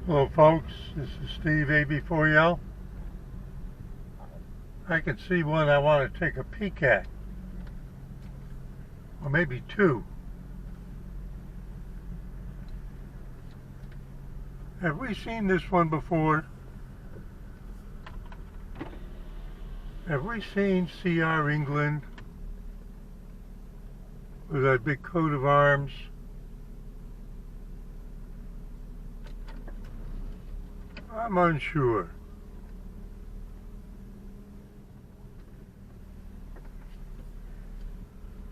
Hello folks, this is Steve AB4L. I can see one I want to take a peek at, or maybe two. Have we seen this one before? Have we seen CR England with that big coat of arms? I'm unsure.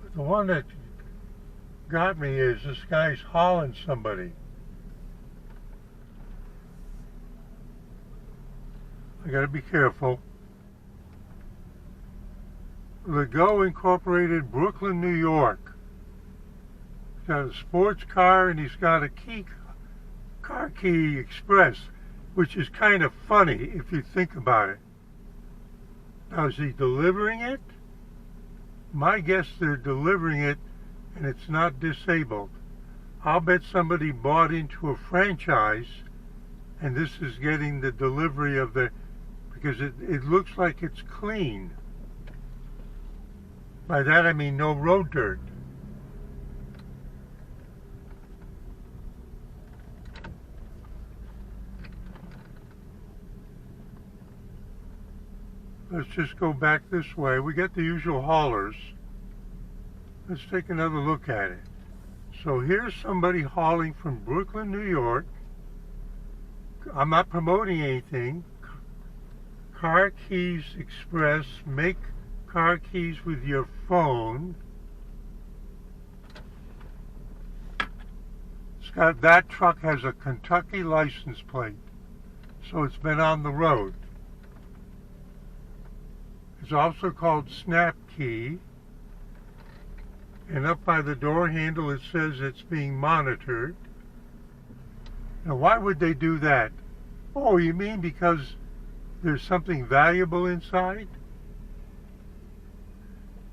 But the one that got me is this guy's hauling somebody. I gotta be careful. The Go Incorporated, Brooklyn, New York. He's got a sports car and he's got a car key express, which is kind of funny if you think about it. Now, is he delivering it? My guess they're delivering it and it's not disabled. I'll bet somebody bought into a franchise and this is getting the delivery of because it looks like it's clean. By that I mean no road dirt. Let's just go back this way. We got the usual haulers. Let's take another look at it. So here's somebody hauling from Brooklyn, New York. I'm not promoting anything. Car Keys Express. Make car keys with your phone. That truck has a Kentucky license plate, so it's been on the road. It's also called Snap Key, and up by the door handle it says it's being monitored. Now why would they do that? Oh, you mean because there's something valuable inside?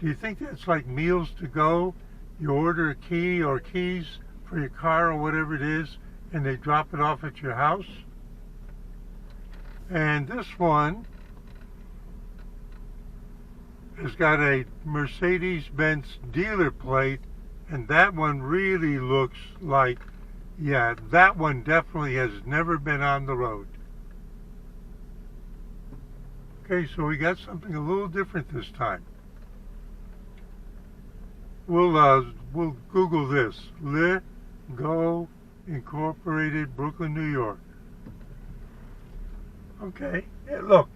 Do you think that's like meals to go? You order a key or keys for your car or whatever it is, and they drop it off at your house? And this one has got a Mercedes-Benz dealer plate, and that one really looks like, yeah, that one definitely has never been on the road. Okay, so we got something a little different this time. We'll Google this. Go Incorporated, Brooklyn, New York. Okay, yeah, look.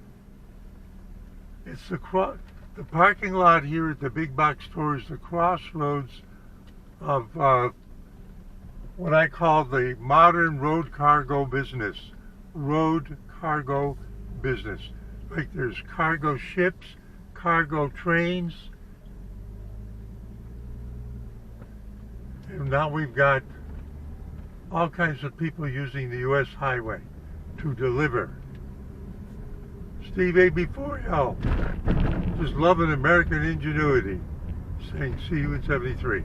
It's the parking lot here at the big box store is the crossroads of what I call the modern road cargo business. Road cargo business. Like there's cargo ships, cargo trains, and now we've got all kinds of people using the U.S. highway to deliver. Steve AB4L, just loving American ingenuity, saying see you in 73.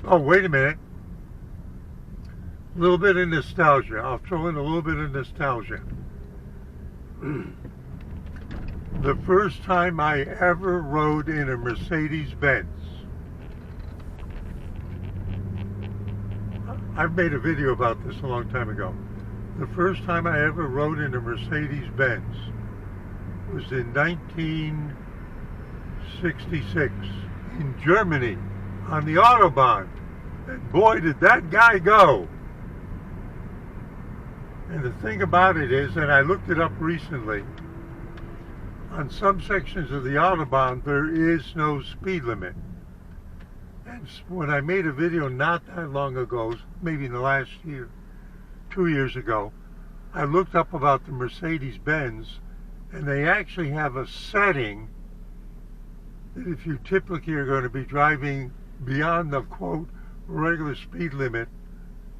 Oh, wait a minute. A little bit of nostalgia. I'll throw in a little bit of nostalgia. The first time I ever rode in a Mercedes-Benz. I've made a video about this a long time ago. The first time I ever rode in a Mercedes-Benz was in 1966 in Germany on the Autobahn. And boy, did that guy go. And the thing about it is, and I looked it up recently, on some sections of the Autobahn there is no speed limit. And when I made a video not that long ago, maybe in the last year, 2 years ago, I looked up about the Mercedes-Benz, and they actually have a setting that if you typically are going to be driving beyond the, quote, regular speed limit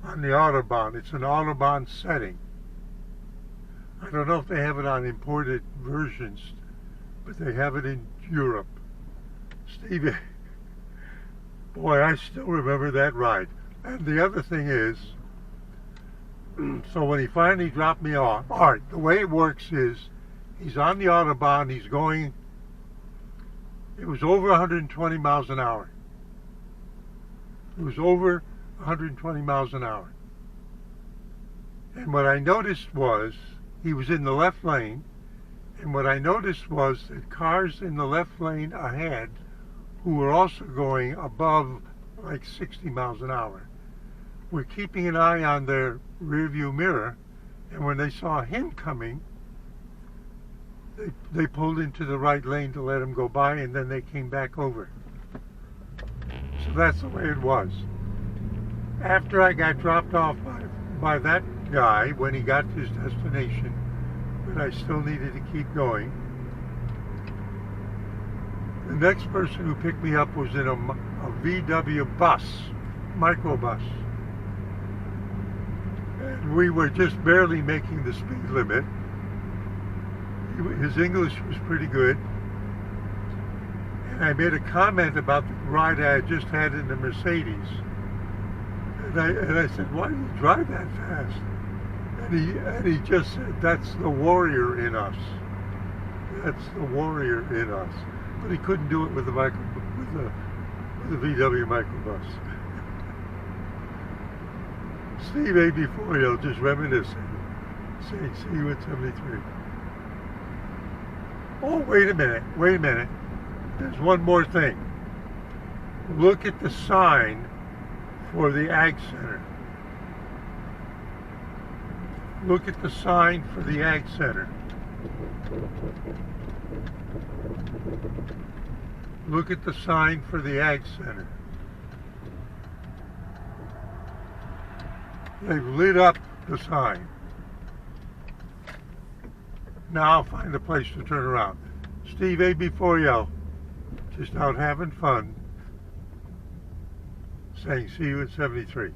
on the Autobahn, it's an Autobahn setting. I don't know if they have it on imported versions, but they have it in Europe. Stevie, boy, I still remember that ride. And the other thing is, So when he finally dropped me off, all right, the way it works is he's on the Autobahn, he's going, it was over 120 miles an hour. It was over 120 miles an hour. And what I noticed was, he was in the left lane, and what I noticed was that cars in the left lane ahead, who were also going above like 60 miles an hour, were keeping an eye on their rear view mirror, and when they saw him coming, they pulled into the right lane to let him go by, and then they came back over. So that's the way it was. After I got dropped off by that guy, when he got to his destination, but I still needed to keep going, the next person who picked me up was in a VW bus, microbus. And we were just barely making the speed limit. His English was pretty good. And I made a comment about the ride I had just had in the Mercedes. And I said, why do you drive that fast? And he just said, that's the warrior in us. That's the warrior in us. But he couldn't do it with the VW microbus. Steve A. just reminiscing, saying, see you at 73. Oh, wait a minute. There's one more thing. Look at the sign for the Ag Center. Look at the sign for the Ag Center. Look at the sign for the Ag Center. They've lit up the sign. Now I'll find a place to turn around. Steve A. just out having fun, saying see you at 73.